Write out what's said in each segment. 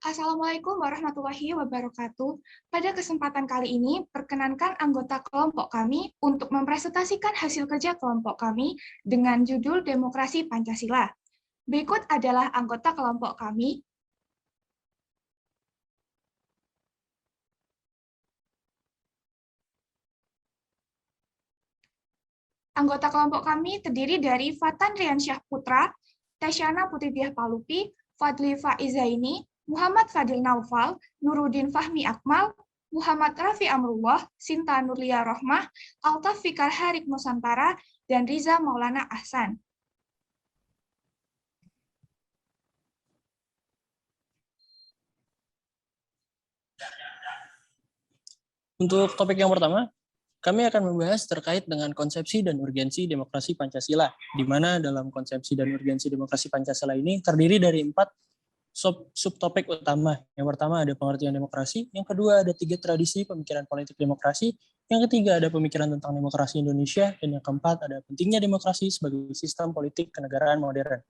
Assalamualaikum warahmatullahi wabarakatuh. Pada kesempatan kali ini, perkenankan anggota kelompok kami untuk mempresentasikan hasil kerja kelompok kami dengan judul Demokrasi Pancasila. Berikut adalah anggota kelompok kami. Anggota kelompok kami terdiri dari Fatan Riansyah Putra, Tasyana Putitiah Palupi, Fadli Faizaini, Muhammad Fadil Naufal, Nuruddin Fahmi Akmal, Muhammad Rafi Amrullah, Sinta Nurlia Rohmah, Altaf Fikar Harik Nusantara, dan Riza Maulana Ahsan. Untuk topik yang pertama, kami akan membahas terkait dengan konsepsi dan urgensi demokrasi Pancasila, di mana dalam konsepsi dan urgensi demokrasi Pancasila ini terdiri dari 4 subtopik utama. Yang pertama ada pengertian demokrasi, yang kedua ada 3 tradisi pemikiran politik demokrasi, yang ketiga ada pemikiran tentang demokrasi Indonesia, dan yang keempat ada pentingnya demokrasi sebagai sistem politik kenegaraan modern.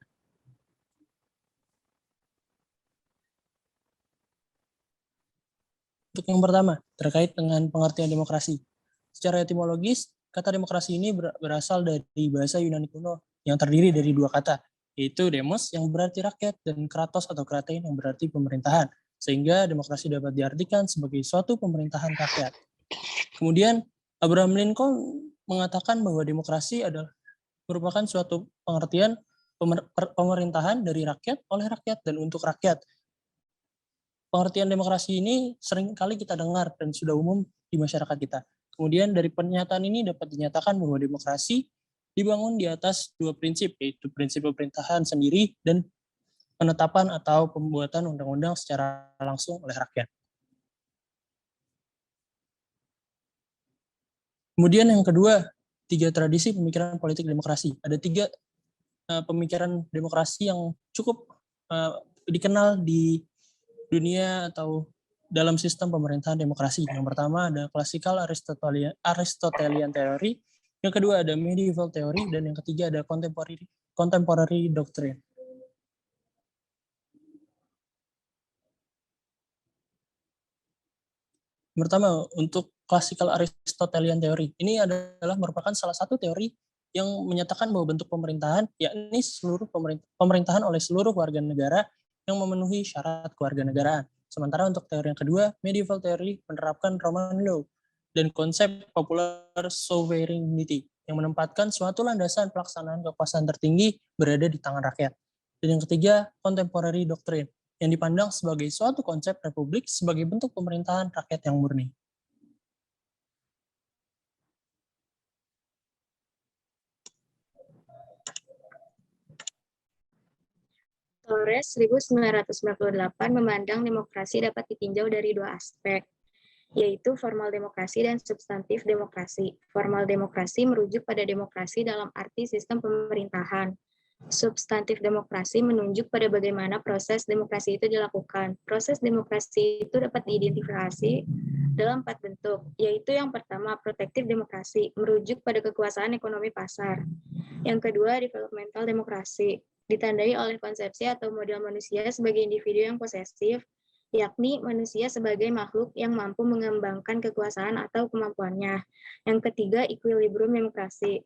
Untuk yang pertama, terkait dengan pengertian demokrasi. Secara etimologis, kata demokrasi ini berasal dari bahasa Yunani kuno yang terdiri dari 2 kata, yaitu demos yang berarti rakyat dan kratos atau kratein yang berarti pemerintahan, sehingga demokrasi dapat diartikan sebagai suatu pemerintahan rakyat. Kemudian, Abraham Lincoln mengatakan bahwa demokrasi adalah merupakan suatu pengertian pemerintahan dari rakyat, oleh rakyat, dan untuk rakyat. Pengertian demokrasi ini sering kali kita dengar dan sudah umum di masyarakat kita. Kemudian dari pernyataan ini dapat dinyatakan bahwa demokrasi dibangun di atas 2 prinsip, yaitu prinsip pemerintahan sendiri dan penetapan atau pembuatan undang-undang secara langsung oleh rakyat. Kemudian yang kedua, 3 tradisi pemikiran politik demokrasi. Ada 3 pemikiran demokrasi yang cukup dikenal di dunia atau dalam sistem pemerintahan demokrasi. Yang pertama ada classical Aristotelian theory, yang kedua ada medieval theory, dan yang ketiga ada contemporary doctrine. Pertama, untuk classical Aristotelian theory, ini adalah merupakan salah satu teori yang menyatakan bahwa bentuk pemerintahan yakni seluruh pemerintahan oleh seluruh warga negara yang memenuhi syarat kewarganegaraan. Sementara untuk teori yang kedua, medieval theory menerapkan Roman law dan konsep popular sovereignty yang menempatkan suatu landasan pelaksanaan kekuasaan tertinggi berada di tangan rakyat. Dan yang ketiga, contemporary doctrine yang dipandang sebagai suatu konsep republik sebagai bentuk pemerintahan rakyat yang murni. Torres 1998 memandang demokrasi dapat ditinjau dari 2 aspek, yaitu formal demokrasi dan substantif demokrasi. Formal demokrasi merujuk pada demokrasi dalam arti sistem pemerintahan. Substantif demokrasi menunjuk pada bagaimana proses demokrasi itu dilakukan. Proses demokrasi itu dapat diidentifikasi dalam 4 bentuk, yaitu yang pertama, protektif demokrasi, merujuk pada kekuasaan ekonomi pasar. Yang kedua, developmental demokrasi, ditandai oleh konsepsi atau model manusia sebagai individu yang posesif, yakni manusia sebagai makhluk yang mampu mengembangkan kekuasaan atau kemampuannya. Yang ketiga, equilibrium demokrasi,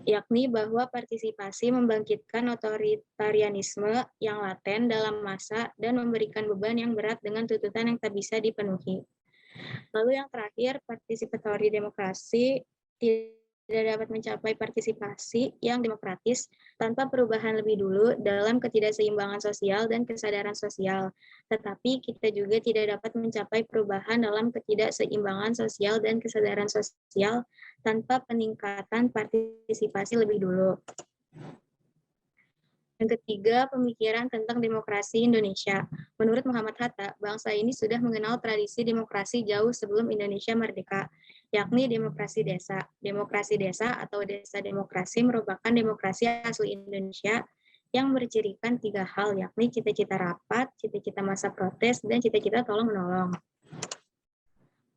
yakni bahwa partisipasi membangkitkan otoritarianisme yang laten dalam massa dan memberikan beban yang berat dengan tuntutan yang tak bisa dipenuhi. Lalu yang terakhir, participatory demokrasi tidak dapat mencapai partisipasi yang demokratis tanpa perubahan lebih dulu dalam ketidakseimbangan sosial dan kesadaran sosial. Tetapi kita juga tidak dapat mencapai perubahan dalam ketidakseimbangan sosial dan kesadaran sosial tanpa peningkatan partisipasi lebih dulu. Yang ketiga, pemikiran tentang demokrasi Indonesia. Menurut Muhammad Hatta, bangsa ini sudah mengenal tradisi demokrasi jauh sebelum Indonesia merdeka, yakni demokrasi desa. Demokrasi desa atau desa demokrasi merupakan demokrasi asli Indonesia yang bercirikan 3 hal, yakni cita-cita rapat, cita-cita masa protes, dan cita-cita tolong-menolong.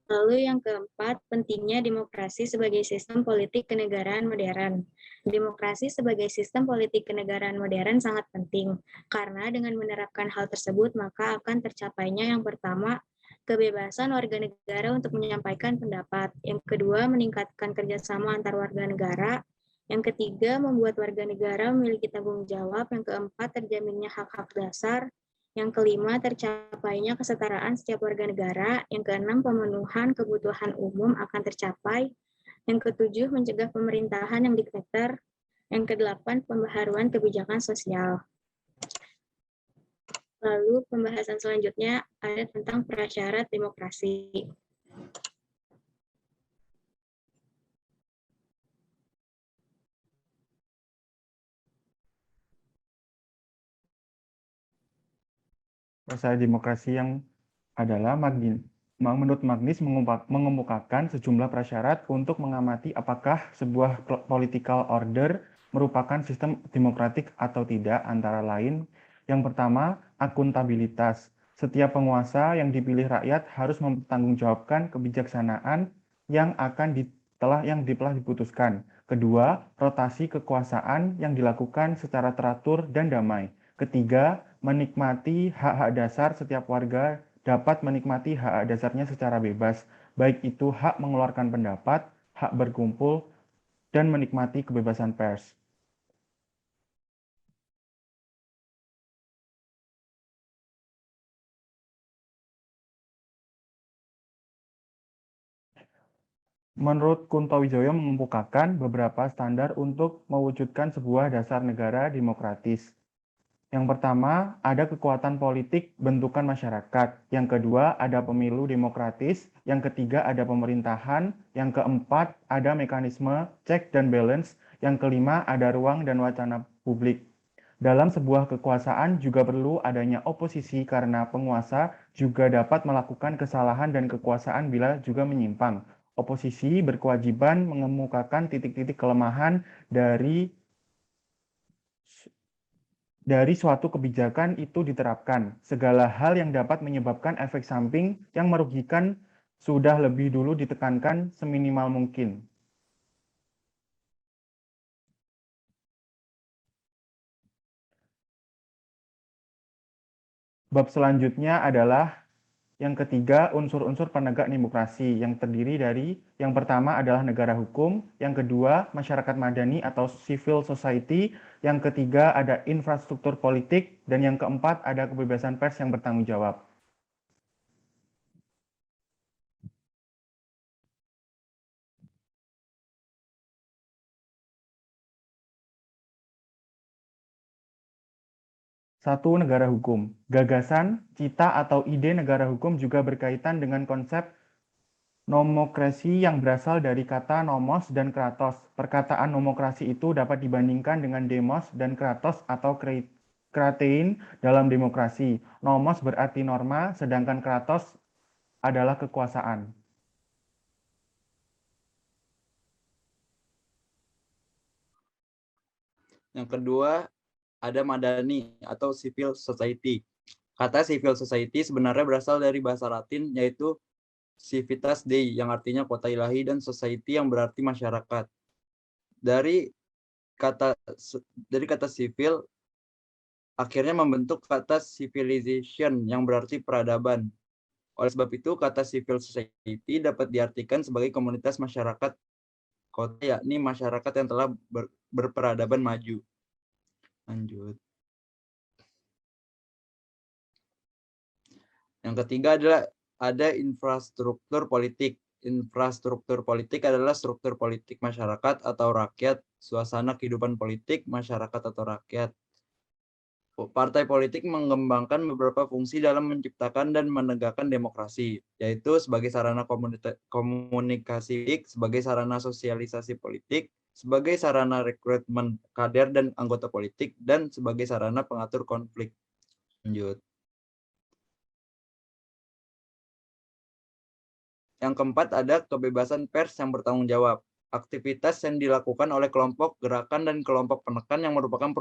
Lalu yang keempat, pentingnya demokrasi sebagai sistem politik kenegaraan modern. Demokrasi sebagai sistem politik kenegaraan modern sangat penting, karena dengan menerapkan hal tersebut maka akan tercapainya yang pertama, kebebasan warga negara untuk menyampaikan pendapat. Yang kedua, meningkatkan kerjasama antar warga negara. Yang ketiga, membuat warga negara memiliki tanggung jawab. Yang keempat, terjaminnya hak-hak dasar. Yang kelima, tercapainya kesetaraan setiap warga negara. Yang keenam, pemenuhan kebutuhan umum akan tercapai. Yang ketujuh, mencegah pemerintahan yang diktator. Yang kedelapan, pembaharuan kebijakan sosial. Lalu pembahasan selanjutnya ada tentang prasyarat demokrasi. Prasyarat demokrasi yang adalah menurut Magnis mengemukakan sejumlah prasyarat untuk mengamati apakah sebuah political order merupakan sistem demokratik atau tidak, antara lain yang pertama, akuntabilitas. Setiap penguasa yang dipilih rakyat harus mempertanggungjawabkan kebijaksanaan yang telah diputuskan. Kedua, rotasi kekuasaan yang dilakukan secara teratur dan damai. Ketiga, menikmati hak-hak dasar. Setiap warga dapat menikmati hak dasarnya secara bebas, baik itu hak mengeluarkan pendapat, hak berkumpul, dan menikmati kebebasan pers. Menurut Kunto Wijoyo mengemukakan beberapa standar untuk mewujudkan sebuah dasar negara demokratis. Yang pertama, ada kekuatan politik bentukan masyarakat. Yang kedua, ada pemilu demokratis. Yang ketiga, ada pemerintahan. Yang keempat, ada mekanisme check dan balance. Yang kelima, ada ruang dan wacana publik. Dalam sebuah kekuasaan juga perlu adanya oposisi karena penguasa juga dapat melakukan kesalahan dan kekuasaan bila juga menyimpang. Oposisi berkewajiban mengemukakan titik-titik kelemahan dari suatu kebijakan itu diterapkan. Segala hal yang dapat menyebabkan efek samping yang merugikan sudah lebih dulu ditekankan seminimal mungkin. Bab selanjutnya adalah yang ketiga, unsur-unsur penegak demokrasi yang terdiri dari yang pertama adalah negara hukum, yang kedua masyarakat madani atau civil society, yang ketiga ada infrastruktur politik, dan yang keempat ada kebebasan pers yang bertanggung jawab. Satu, negara hukum. Gagasan, cita, atau ide negara hukum juga berkaitan dengan konsep nomokrasi yang berasal dari kata nomos dan kratos. Perkataan nomokrasi itu dapat dibandingkan dengan demos dan kratos atau kratein dalam demokrasi. Nomos berarti norma, sedangkan kratos adalah kekuasaan. Yang kedua, ada madani atau civil society. Kata civil society sebenarnya berasal dari bahasa Latin, yaitu civitas Dei, yang artinya kota ilahi, dan society yang berarti masyarakat. Dari kata civil, akhirnya membentuk kata civilization, yang berarti peradaban. Oleh sebab itu, kata civil society dapat diartikan sebagai komunitas masyarakat kota, yakni masyarakat yang telah berperadaban maju. Lanjut. Yang ketiga adalah ada infrastruktur politik. Infrastruktur politik adalah struktur politik masyarakat atau rakyat, suasana kehidupan politik masyarakat atau rakyat. Partai politik mengembangkan beberapa fungsi dalam menciptakan dan menegakkan demokrasi, yaitu sebagai sarana komunikasi, sebagai sarana sosialisasi politik, sebagai sarana rekrutmen kader dan anggota politik, dan sebagai sarana pengatur konflik. Lanjut. Yang keempat ada kebebasan pers yang bertanggung jawab. Aktivitas yang dilakukan oleh kelompok gerakan dan kelompok penekan yang merupakan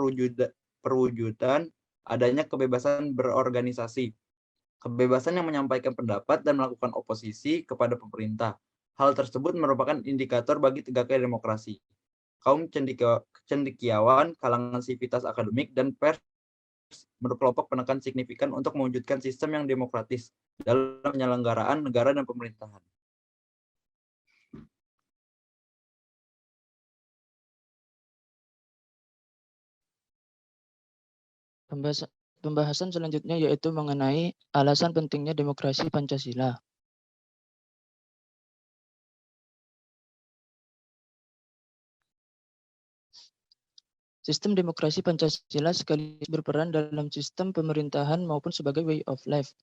perwujudan adanya kebebasan berorganisasi. kebebasan yang menyampaikan pendapat dan melakukan oposisi kepada pemerintah. Hal tersebut merupakan indikator bagi tegaknya demokrasi. Kaum cendekiawan, kalangan sivitas akademik, dan pers berkelompok penekan signifikan untuk mewujudkan sistem yang demokratis dalam penyelenggaraan negara dan pemerintahan. Pembahasan selanjutnya yaitu mengenai alasan pentingnya demokrasi Pancasila. Sistem demokrasi Pancasila sekaligus berperan dalam sistem pemerintahan maupun sebagai way of life,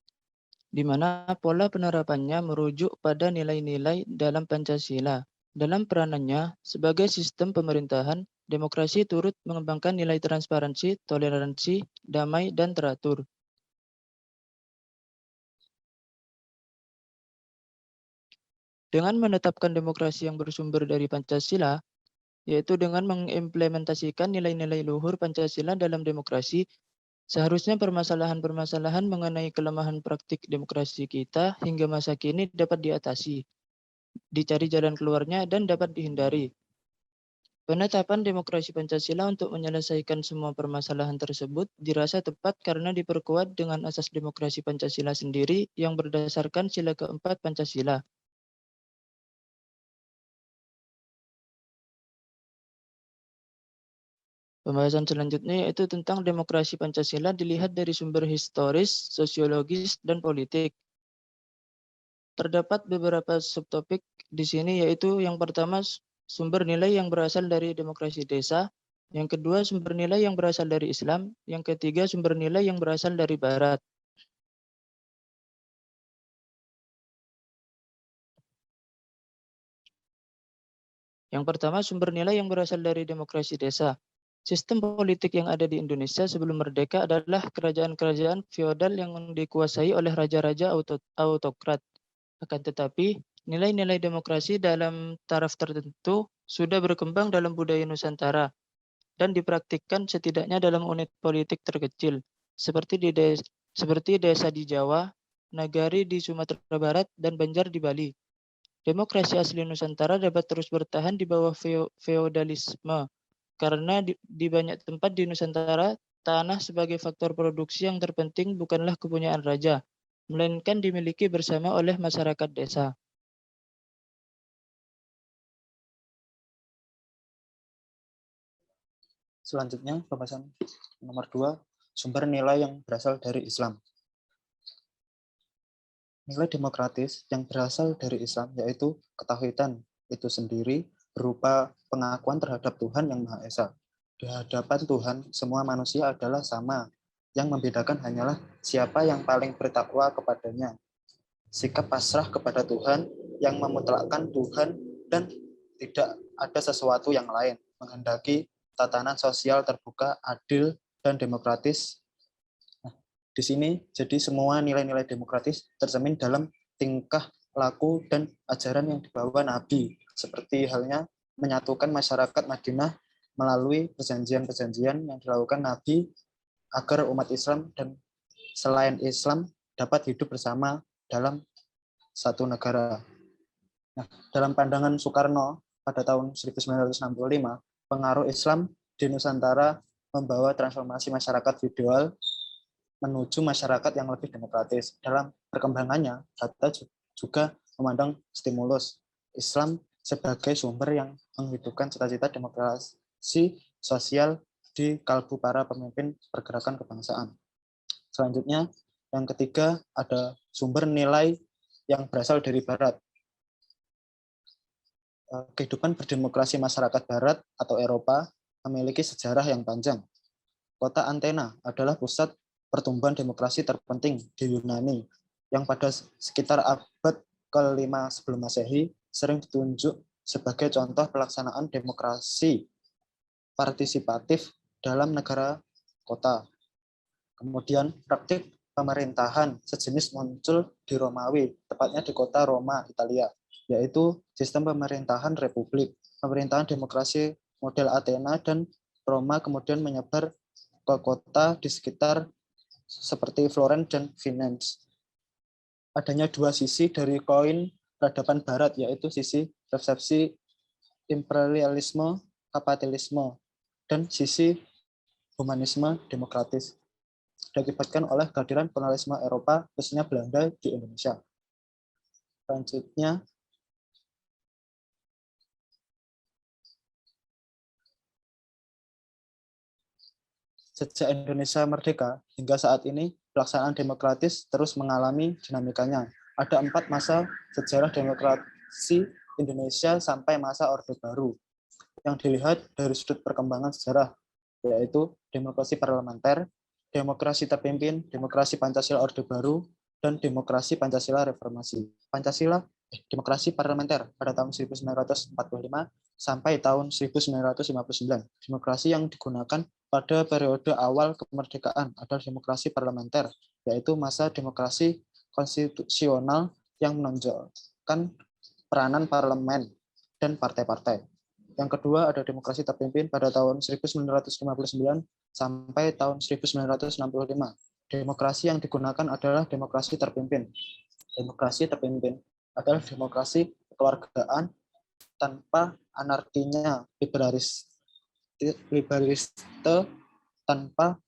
di mana pola penerapannya merujuk pada nilai-nilai dalam Pancasila. Dalam peranannya sebagai sistem pemerintahan, demokrasi turut mengembangkan nilai transparansi, toleransi, damai, dan teratur. Dengan menetapkan demokrasi yang bersumber dari Pancasila, yaitu dengan mengimplementasikan nilai-nilai luhur Pancasila dalam demokrasi, seharusnya permasalahan-permasalahan mengenai kelemahan praktik demokrasi kita hingga masa kini dapat diatasi, dicari jalan keluarnya, dan dapat dihindari. Penetapan demokrasi Pancasila untuk menyelesaikan semua permasalahan tersebut dirasa tepat karena diperkuat dengan asas demokrasi Pancasila sendiri yang berdasarkan sila keempat Pancasila. Pembahasan selanjutnya yaitu tentang demokrasi Pancasila dilihat dari sumber historis, sosiologis, dan politik. Terdapat beberapa subtopik di sini, yaitu yang pertama sumber nilai yang berasal dari demokrasi desa, yang kedua sumber nilai yang berasal dari Islam, yang ketiga sumber nilai yang berasal dari Barat. Yang pertama sumber nilai yang berasal dari demokrasi desa. Sistem politik yang ada di Indonesia sebelum merdeka adalah kerajaan-kerajaan feodal yang dikuasai oleh raja-raja autokrat. Akan tetapi, nilai-nilai demokrasi dalam taraf tertentu sudah berkembang dalam budaya Nusantara dan dipraktikkan setidaknya dalam unit politik terkecil, seperti desa di Jawa, nagari di Sumatera Barat, dan Banjar di Bali. Demokrasi asli Nusantara dapat terus bertahan di bawah feodalisme, karena di banyak tempat di Nusantara, tanah sebagai faktor produksi yang terpenting bukanlah kepunyaan raja, melainkan dimiliki bersama oleh masyarakat desa. Selanjutnya, pembahasan nomor 2, sumber nilai yang berasal dari Islam. Nilai demokratis yang berasal dari Islam yaitu ketauhidan itu sendiri berupa pengakuan terhadap Tuhan yang Maha Esa. Di hadapan Tuhan, semua manusia adalah sama. Yang membedakan hanyalah siapa yang paling bertakwa kepadanya. Sikap pasrah kepada Tuhan yang memutlakkan Tuhan dan tidak ada sesuatu yang lain. Menghendaki tatanan sosial terbuka, adil, dan demokratis. Nah, di sini jadi semua nilai-nilai demokratis tercermin dalam tingkah laku dan ajaran yang dibawa Nabi, seperti halnya menyatukan masyarakat Madinah melalui perjanjian-perjanjian yang dilakukan Nabi agar umat Islam dan selain Islam dapat hidup bersama dalam satu negara. Nah, dalam pandangan Soekarno pada tahun 1965, pengaruh Islam di Nusantara membawa transformasi masyarakat feodal menuju masyarakat yang lebih demokratis. Dalam perkembangannya, Hatta juga memandang stimulus Islam sebagai sumber yang menghidupkan cita-cita demokrasi sosial di kalbu para pemimpin pergerakan kebangsaan. Selanjutnya, yang ketiga ada sumber nilai yang berasal dari Barat. Kehidupan berdemokrasi masyarakat Barat atau Eropa memiliki sejarah yang panjang. Kota Athena adalah pusat pertumbuhan demokrasi terpenting di Yunani, yang pada sekitar abad ke-5 sebelum Masehi sering ditunjuk sebagai contoh pelaksanaan demokrasi partisipatif dalam negara kota. Kemudian praktik pemerintahan sejenis muncul di Romawi, tepatnya di kota Roma, Italia, yaitu sistem pemerintahan republik. Pemerintahan demokrasi model Athena dan Roma kemudian menyebar ke kota di sekitar seperti Florence dan Venice. adanya dua sisi dari koin peradaban barat, yaitu sisi resepsi imperialisme kapitalisme dan sisi humanisme demokratis, diakibatkan oleh kehadiran kolonialisme Eropa, khususnya Belanda di Indonesia. Selanjutnya, sejak Indonesia merdeka hingga saat ini, pelaksanaan demokratis terus mengalami dinamikanya. Ada 4 masa sejarah demokrasi Indonesia sampai masa Orde Baru yang dilihat dari sudut perkembangan sejarah, yaitu demokrasi parlementer, demokrasi terpimpin, demokrasi Pancasila Orde Baru, dan demokrasi Pancasila Reformasi. Demokrasi parlementer pada tahun 1945 sampai tahun 1959. Demokrasi yang digunakan pada periode awal kemerdekaan adalah demokrasi parlementer, yaitu masa demokrasi konstitusional yang menonjolkan peranan parlemen dan partai-partai. Yang kedua ada demokrasi terpimpin pada tahun 1959 sampai tahun 1965. Demokrasi yang digunakan adalah demokrasi terpimpin. Demokrasi terpimpin adalah demokrasi kekeluargaan tanpa anarkinya, liberaliste tanpa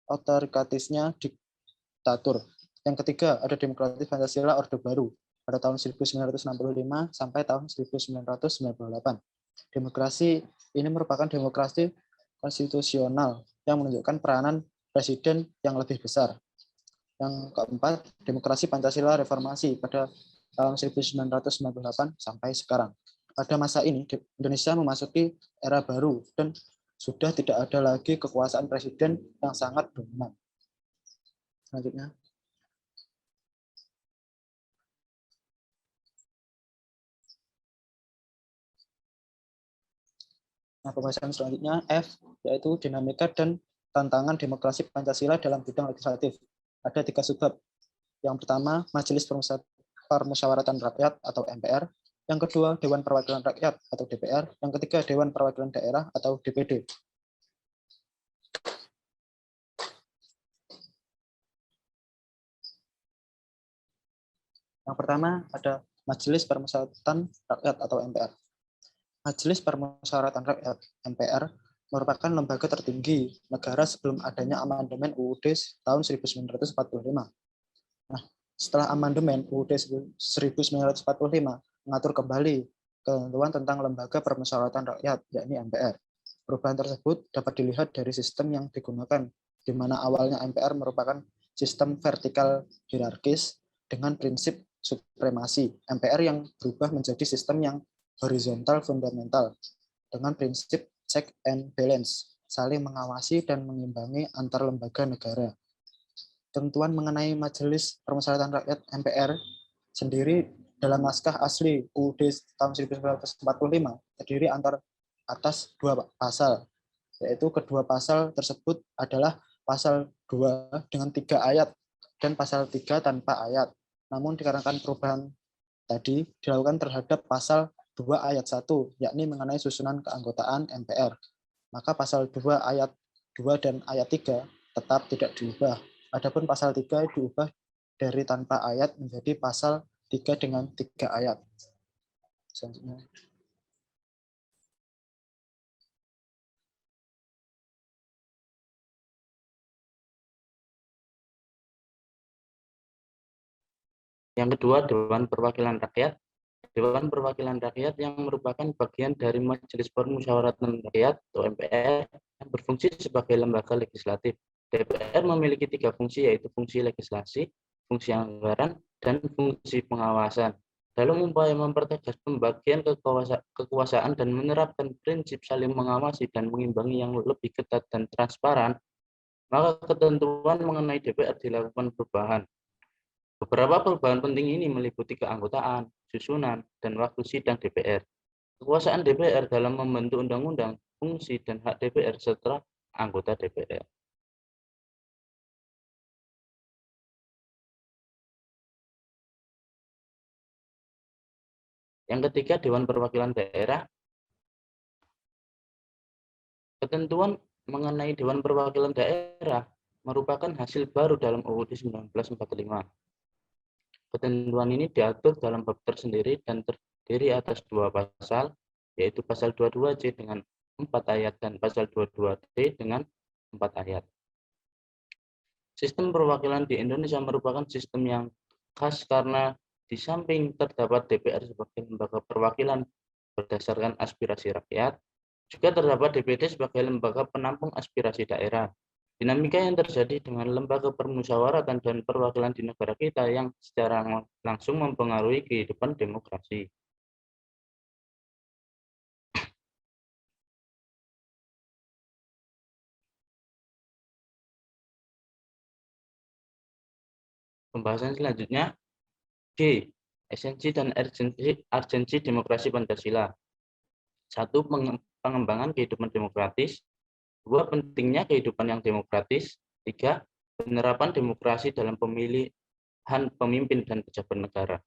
otoritarisnya diktatur. Yang ketiga ada demokrasi Pancasila Orde Baru pada tahun 1965 sampai tahun 1998. Demokrasi ini merupakan demokrasi konstitusional yang menunjukkan peranan presiden yang lebih besar. Yang keempat, demokrasi Pancasila Reformasi pada tahun 1998 sampai sekarang. Pada masa ini, Indonesia memasuki era baru dan sudah tidak ada lagi kekuasaan presiden yang sangat dominan. Selanjutnya. Nah, pembahasan selanjutnya F, yaitu dinamika dan tantangan demokrasi Pancasila dalam bidang legislatif. Ada 3 subbab. Yang pertama, Majelis Permusyawaratan Rakyat atau MPR. Yang kedua, Dewan Perwakilan Rakyat atau DPR. Yang ketiga, Dewan Perwakilan Daerah atau DPD. Yang pertama, ada Majelis Permusyawaratan Rakyat atau MPR. Majelis Permusyawaratan Rakyat (MPR) merupakan lembaga tertinggi negara sebelum adanya amandemen UUD tahun 1945. Nah, setelah amandemen UUD 1945 mengatur kembali ketentuan tentang lembaga permusyawaratan rakyat, yakni MPR. Perubahan tersebut dapat dilihat dari sistem yang digunakan, di mana awalnya MPR merupakan sistem vertikal hierarkis dengan prinsip supremasi. MPR yang berubah menjadi sistem yang horizontal fundamental dengan prinsip check and balance, saling mengawasi dan mengimbangi antar lembaga negara. Ketentuan mengenai Majelis Permusyawaratan Rakyat MPR sendiri dalam naskah asli UUD tahun 1945 terdiri atas 2 pasal, yaitu kedua pasal tersebut adalah pasal 2 dengan 3 ayat dan pasal 3 tanpa ayat. Namun dikarenakan perubahan tadi dilakukan terhadap pasal 2 ayat 1, yakni mengenai susunan keanggotaan MPR. Maka pasal 2 ayat 2 dan ayat 3 tetap tidak diubah. Adapun pasal 3 diubah dari tanpa ayat menjadi pasal 3 dengan 3 ayat. Selanjutnya. Yang kedua, Dewan Perwakilan Rakyat. Dewan Perwakilan Rakyat yang merupakan bagian dari Majelis Permusyawaratan Rakyat atau MPR yang berfungsi sebagai lembaga legislatif. DPR memiliki 3 fungsi, yaitu fungsi legislasi, fungsi anggaran, dan fungsi pengawasan. Dalam upaya mempertegas pembagian kekuasaan dan menerapkan prinsip saling mengawasi dan mengimbangi yang lebih ketat dan transparan, maka ketentuan mengenai DPR dilakukan perubahan. Beberapa perubahan penting ini meliputi keanggotaan, susunan, dan waktu sidang DPR. Kekuasaan DPR dalam membentuk undang-undang, fungsi, dan hak DPR serta anggota DPR. Yang ketiga, Dewan Perwakilan Daerah. Ketentuan mengenai Dewan Perwakilan Daerah merupakan hasil baru dalam UUD 1945. Ketentuan ini diatur dalam bab tersendiri dan terdiri atas 2 pasal, yaitu pasal 22C dengan 4 ayat dan pasal 22D dengan 4 ayat. Sistem perwakilan di Indonesia merupakan sistem yang khas karena di samping terdapat DPR sebagai lembaga perwakilan berdasarkan aspirasi rakyat, juga terdapat DPD sebagai lembaga penampung aspirasi daerah. Dinamika yang terjadi dengan lembaga permusyawaratan dan perwakilan di negara kita yang secara langsung mempengaruhi kehidupan demokrasi. Pembahasan selanjutnya, G. Esensi dan urgensi demokrasi Pancasila. 1. Pengembangan kehidupan demokratis. 2. Pentingnya kehidupan yang demokratis. 3. Penerapan demokrasi dalam pemilihan pemimpin dan pejabat negara.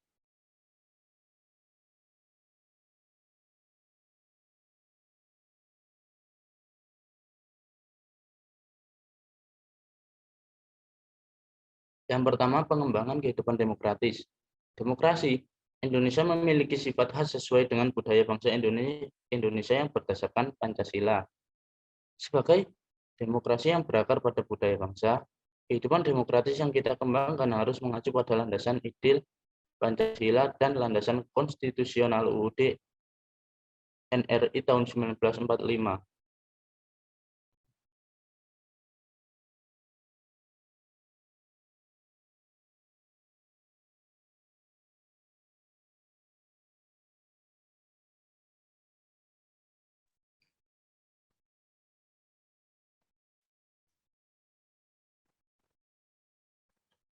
Yang pertama, pengembangan kehidupan demokratis. Demokrasi Indonesia memiliki sifat khas sesuai dengan budaya bangsa Indonesia yang berdasarkan Pancasila. Sebagai demokrasi yang berakar pada budaya bangsa, kehidupan demokratis yang kita kembangkan harus mengacu pada landasan ideal Pancasila dan landasan konstitusional UUD NRI tahun 1945.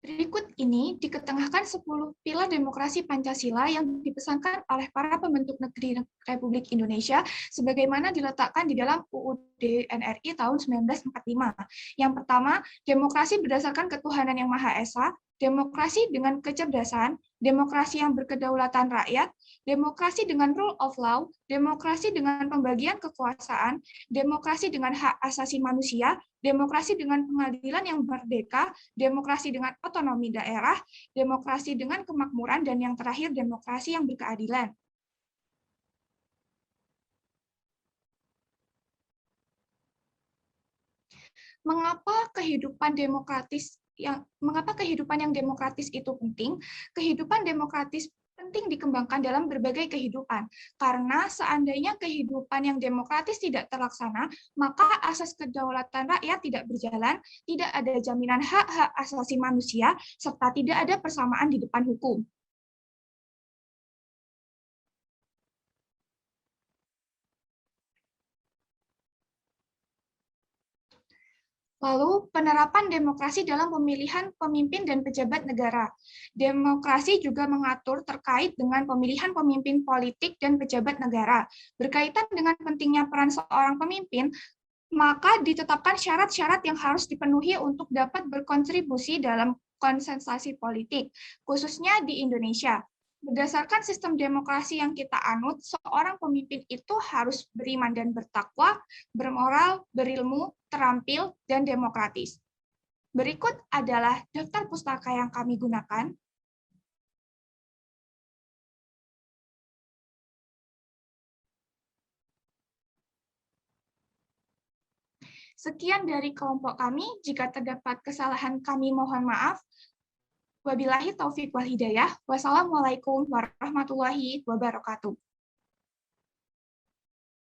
Berikut ini diketengahkan 10 pilar demokrasi Pancasila yang dipesankan oleh para pembentuk negeri Republik Indonesia sebagaimana diletakkan di dalam UUD NRI tahun 1945. Yang pertama, demokrasi berdasarkan ketuhanan yang Maha Esa, demokrasi dengan kecerdasan, demokrasi yang berkedaulatan rakyat, demokrasi dengan rule of law, demokrasi dengan pembagian kekuasaan, demokrasi dengan hak asasi manusia, demokrasi dengan pengadilan yang merdeka, demokrasi dengan otonomi daerah, demokrasi dengan kemakmuran, dan yang terakhir demokrasi yang berkeadilan. Mengapa kehidupan yang demokratis itu penting? Kehidupan demokratis penting dikembangkan dalam berbagai kehidupan. Karena seandainya kehidupan yang demokratis tidak terlaksana, maka asas kedaulatan rakyat tidak berjalan, tidak ada jaminan hak-hak asasi manusia, serta tidak ada persamaan di depan hukum. Lalu, penerapan demokrasi dalam pemilihan pemimpin dan pejabat negara. Demokrasi juga mengatur terkait dengan pemilihan pemimpin politik dan pejabat negara. Berkaitan dengan pentingnya peran seorang pemimpin, maka ditetapkan syarat-syarat yang harus dipenuhi untuk dapat berkontribusi dalam konsensasi politik, khususnya di Indonesia. Berdasarkan sistem demokrasi yang kita anut, seorang pemimpin itu harus beriman dan bertakwa, bermoral, berilmu, terampil, dan demokratis. Berikut adalah daftar pustaka yang kami gunakan. Sekian dari kelompok kami. Jika terdapat kesalahan, kami mohon maaf. Wabillahi taufiq wal hidayah. Wassalamualaikum warahmatullahi wabarakatuh.